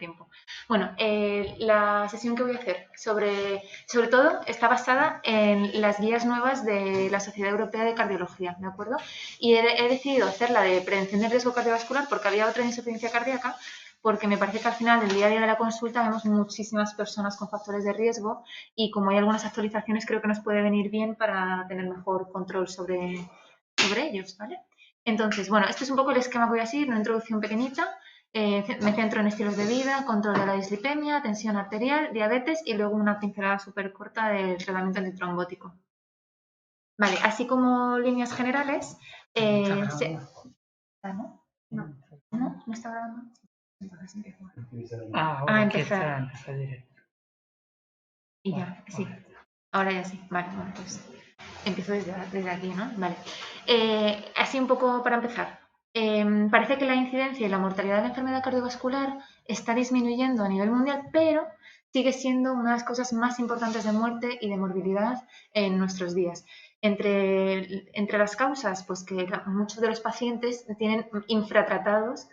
tiempo. Bueno, la sesión que voy a hacer sobre todo está basada en las guías nuevas de la Sociedad Europea de Cardiología, ¿de acuerdo? Y he decidido hacer la de prevención del riesgo cardiovascular porque había otra insuficiencia cardíaca, porque me parece que al final del día a día de la consulta vemos muchísimas personas con factores de riesgo y como hay algunas actualizaciones creo que nos puede venir bien para tener mejor control sobre ellos, ¿vale? Entonces, bueno, este es un poco el esquema que voy a seguir, una introducción pequeñita. Me centro en estilos de vida, control de la dislipemia, tensión arterial, diabetes y luego una pincelada súper corta del tratamiento antitrombótico. Vale, así como líneas generales. ¿No? ¿No? ¿No está grabando? Entonces empiezo. Ahora empezar. Empezar directo. Y ya, sí. Ahora ya sí. Vale, bueno, pues empiezo desde aquí, ¿no? Vale. Así un poco para empezar. Parece que la incidencia y la mortalidad de la enfermedad cardiovascular está disminuyendo a nivel mundial, pero sigue siendo una de las cosas más importantes de muerte y de morbilidad en nuestros días. Entre las causas, pues que muchos de los pacientes tienen infratratados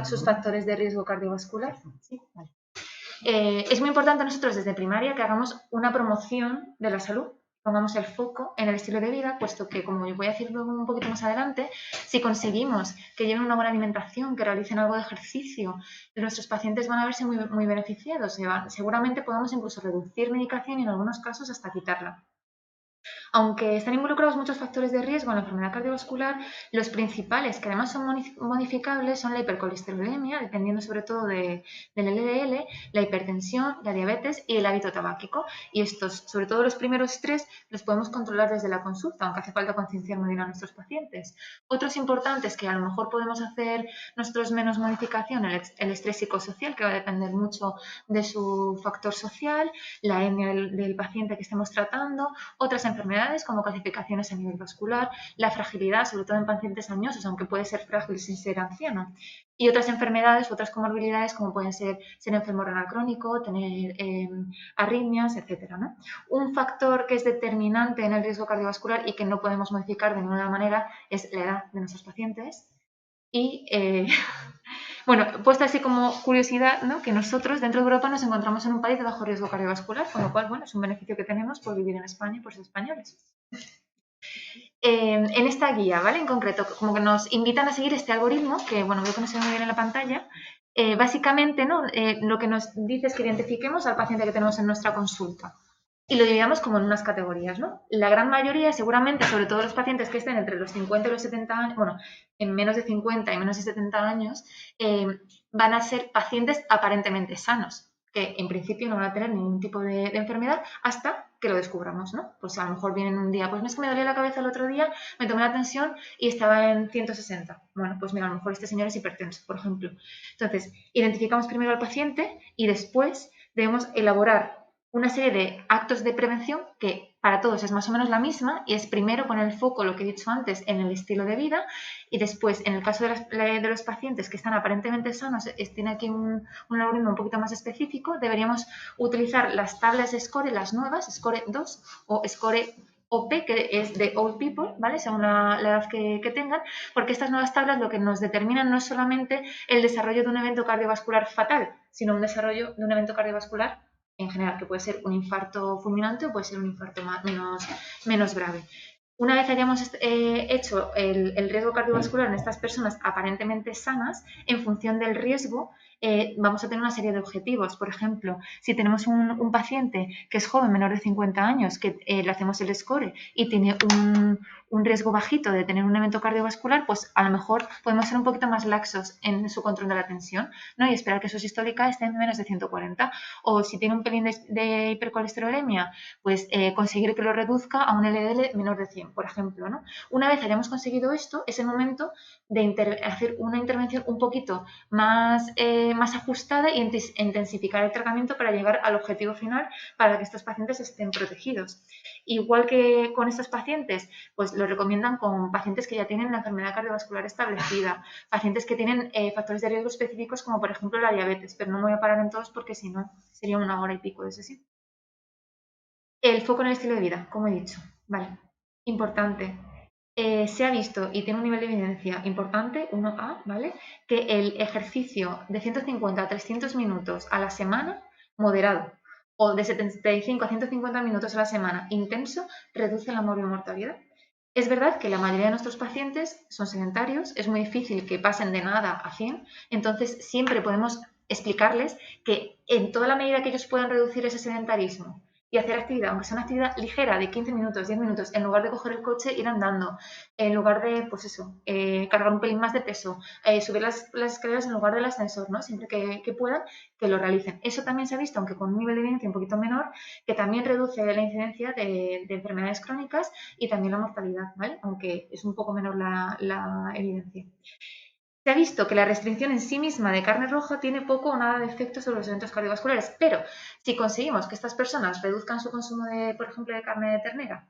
sus factores de riesgo cardiovascular. ¿Sí? Vale. Es muy importante nosotros desde primaria que hagamos una promoción de la salud, pongamos el foco en el estilo de vida, puesto que, como voy a decir luego un poquito más adelante, si conseguimos que lleven una buena alimentación, que realicen algo de ejercicio, nuestros pacientes van a verse muy, muy beneficiados. Seguramente podamos incluso reducir medicación y en algunos casos hasta quitarla. Aunque están involucrados muchos factores de riesgo en la enfermedad cardiovascular, los principales, que además son modificables, son la hipercolesterolemia, dependiendo sobre todo del LDL, la hipertensión, la diabetes y el hábito tabáquico. Y estos, sobre todo los primeros tres, los podemos controlar desde la consulta, aunque hace falta concienciar muy bien a nuestros pacientes. Otros importantes que a lo mejor podemos hacer nosotros menos modificación, el estrés psicosocial, que va a depender mucho de su factor social, la etnia del paciente que estemos tratando, otras enfermedades como calcificaciones a nivel vascular, la fragilidad, sobre todo en pacientes añosos, aunque puede ser frágil sin ser anciano, y otras enfermedades, otras comorbilidades como pueden ser enfermo renal crónico, tener arritmias, etcétera, ¿no? Un factor que es determinante en el riesgo cardiovascular y que no podemos modificar de ninguna manera es la edad de nuestros pacientes. Y bueno, puesto así como curiosidad, ¿no? Que nosotros dentro de Europa nos encontramos en un país de bajo riesgo cardiovascular, con lo cual, bueno, es un beneficio que tenemos por vivir en España y por ser españoles. En esta guía, ¿vale? En concreto, como que nos invitan a seguir este algoritmo, que, bueno, veo que no se ve muy bien en la pantalla. Básicamente, ¿no? Lo que nos dice es que identifiquemos al paciente que tenemos en nuestra consulta y lo dividamos como en unas categorías, ¿no? La gran mayoría, seguramente, sobre todo los pacientes que estén entre los 50 y los 70 años, bueno, en menos de 50 y menos de 70 años, van a ser pacientes aparentemente sanos, que en principio no van a tener ningún tipo de enfermedad hasta que lo descubramos, ¿no? Pues a lo mejor vienen un día, pues es que me dolía la cabeza el otro día, me tomé la tensión y estaba en 160. Bueno, pues mira, a lo mejor este señor es hipertenso, por ejemplo. Entonces, identificamos primero al paciente y después debemos elaborar una serie de actos de prevención que para todos es más o menos la misma y es primero poner el foco, lo que he dicho antes, en el estilo de vida y después, en el caso de los pacientes que están aparentemente sanos, tiene aquí un algoritmo un poquito más específico, deberíamos utilizar las tablas de SCORE, las nuevas, SCORE 2 o SCORE OP, que es de Old People, ¿vale? Según la edad que tengan, porque estas nuevas tablas lo que nos determinan no es solamente el desarrollo de un evento cardiovascular fatal, sino un desarrollo de un evento cardiovascular en general, que puede ser un infarto fulminante o puede ser un infarto menos grave. Una vez hayamos hecho el riesgo cardiovascular en estas personas aparentemente sanas, en función del riesgo, vamos a tener una serie de objetivos. Por ejemplo, si tenemos un paciente que es joven, menor de 50 años, que le hacemos el SCORE y tiene un riesgo bajito de tener un evento cardiovascular, pues a lo mejor podemos ser un poquito más laxos en su control de la tensión, ¿no? Y esperar que su sistólica esté en menos de 140. O si tiene un pelín de hipercolesterolemia, pues conseguir que lo reduzca a un LDL menor de 100, por ejemplo, ¿no? Una vez hayamos conseguido esto, es el momento de hacer una intervención un poquito más ajustada y intensificar el tratamiento para llegar al objetivo final para que estos pacientes estén protegidos. Igual que con estos pacientes, pues lo recomiendan con pacientes que ya tienen la enfermedad cardiovascular establecida, pacientes que tienen factores de riesgo específicos como por ejemplo la diabetes, pero no me voy a parar en todos porque si no sería 1 hora y pico de sesión. El foco en el estilo de vida, como he dicho, vale, importante. Se ha visto, y tiene un nivel de evidencia importante, 1A, ¿vale? Que el ejercicio de 150 a 300 minutos a la semana, moderado, o de 75 a 150 minutos a la semana, intenso, reduce la mortalidad. Es verdad que la mayoría de nuestros pacientes son sedentarios, es muy difícil que pasen de nada a 100, entonces siempre podemos explicarles que en toda la medida que ellos puedan reducir ese sedentarismo y hacer actividad, aunque sea una actividad ligera de 15 minutos, 10 minutos, en lugar de coger el coche, ir andando, en lugar de, pues eso, cargar un pelín más de peso, subir las escaleras en lugar del ascensor, ¿no? Siempre que puedan, que lo realicen. Eso también se ha visto, aunque con un nivel de evidencia un poquito menor, que también reduce la incidencia de enfermedades crónicas y también la mortalidad, ¿vale? Aunque es un poco menor la evidencia. Se ha visto que la restricción en sí misma de carne roja tiene poco o nada de efecto sobre los eventos cardiovasculares, pero si conseguimos que estas personas reduzcan su consumo de, por ejemplo, de carne de ternera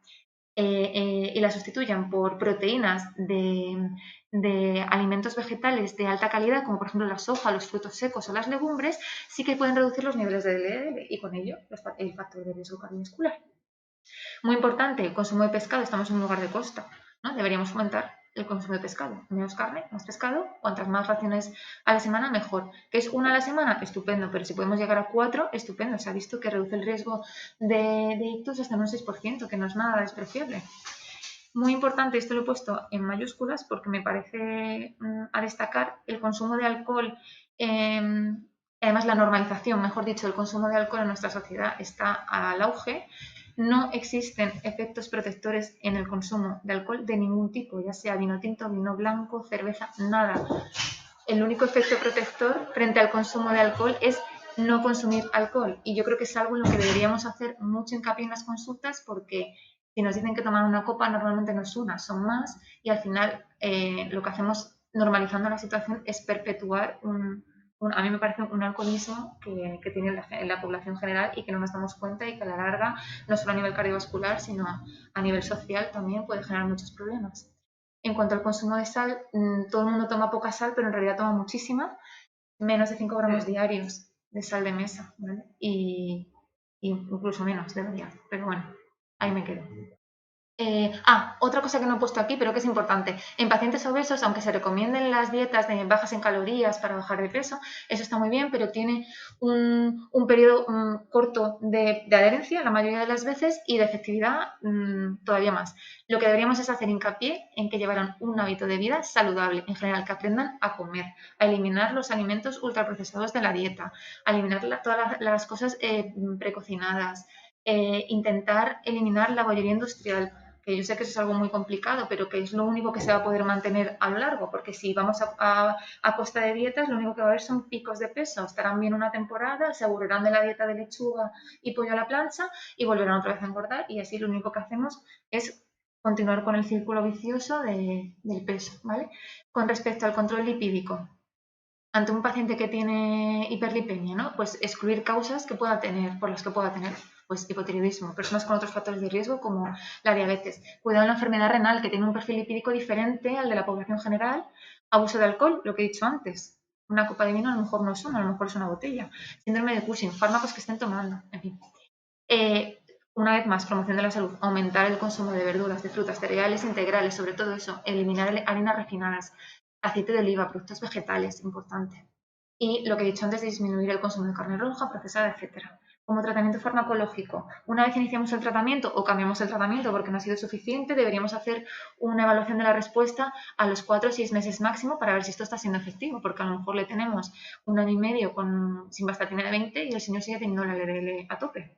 y la sustituyan por proteínas de alimentos vegetales de alta calidad, como por ejemplo la soja, los frutos secos o las legumbres, sí que pueden reducir los niveles de LDL y con ello el factor de riesgo cardiovascular. Muy importante, el consumo de pescado, estamos en un lugar de costa, ¿no? Deberíamos fomentar el consumo de pescado. Menos carne, más pescado, cuantas más raciones a la semana, mejor. ¿Que es una a la semana? Estupendo, pero si podemos llegar a 4, estupendo. Se ha visto que reduce el riesgo de ictus hasta en un 6%, que no es nada despreciable. Muy importante, esto lo he puesto en mayúsculas porque me parece a destacar el consumo de alcohol. Además, la normalización, mejor dicho, del consumo de alcohol en nuestra sociedad está al auge. No existen efectos protectores en el consumo de alcohol de ningún tipo, ya sea vino tinto, vino blanco, cerveza, nada. El único efecto protector frente al consumo de alcohol es no consumir alcohol. Y yo creo que es algo en lo que deberíamos hacer mucho hincapié en las consultas porque si nos dicen que tomar una copa normalmente no es una, son más y al final lo que hacemos normalizando la situación es perpetuar a mí me parece un alcoholismo que tiene la población general y que no nos damos cuenta y que a la larga, no solo a nivel cardiovascular, sino a nivel social también puede generar muchos problemas. En cuanto al consumo de sal, todo el mundo toma poca sal, pero en realidad toma muchísima, menos de 5 gramos diarios de sal de mesa, ¿vale? Y incluso menos debería, pero bueno, ahí me quedo. Otra cosa que no he puesto aquí, pero que es importante. En pacientes obesos, aunque se recomienden las dietas de bajas en calorías para bajar de peso, eso está muy bien, pero tiene un periodo corto de adherencia la mayoría de las veces y de efectividad todavía más. Lo que deberíamos es hacer hincapié en que llevaran un hábito de vida saludable, en general, que aprendan a comer, a eliminar los alimentos ultraprocesados de la dieta, a eliminar todas las cosas precocinadas, intentar eliminar la bollería industrial, que yo sé que eso es algo muy complicado, pero que es lo único que se va a poder mantener a lo largo, porque si vamos a costa de dietas, lo único que va a haber son picos de peso, estarán bien una temporada, se aburrirán de la dieta de lechuga y pollo a la plancha y volverán otra vez a engordar y así lo único que hacemos es continuar con el círculo vicioso del peso, ¿vale? Con respecto al control lipídico, ante un paciente que tiene hiperlipemia, ¿no? Pues excluir causas que pueda tener, por las que pueda tener, pues hipotiroidismo, personas con otros factores de riesgo como la diabetes, cuidado en la enfermedad renal que tiene un perfil lipídico diferente al de la población general, abuso de alcohol, lo que he dicho antes, una copa de vino a lo mejor no es una, a lo mejor es una botella, síndrome de Cushing, fármacos que estén tomando, en fin. Una vez más, promoción de la salud, aumentar el consumo de verduras, de frutas, cereales integrales, sobre todo eso, eliminar harinas refinadas, aceite de oliva, productos vegetales, importante. Y lo que he dicho antes, disminuir el consumo de carne roja, procesada, etcétera. Como tratamiento farmacológico, una vez iniciamos el tratamiento o cambiamos el tratamiento porque no ha sido suficiente, deberíamos hacer una evaluación de la respuesta a los 4 o 6 meses máximo para ver si esto está siendo efectivo, porque a lo mejor le tenemos un año y medio con simvastatina de 20 y el señor sigue teniendo la LDL a tope.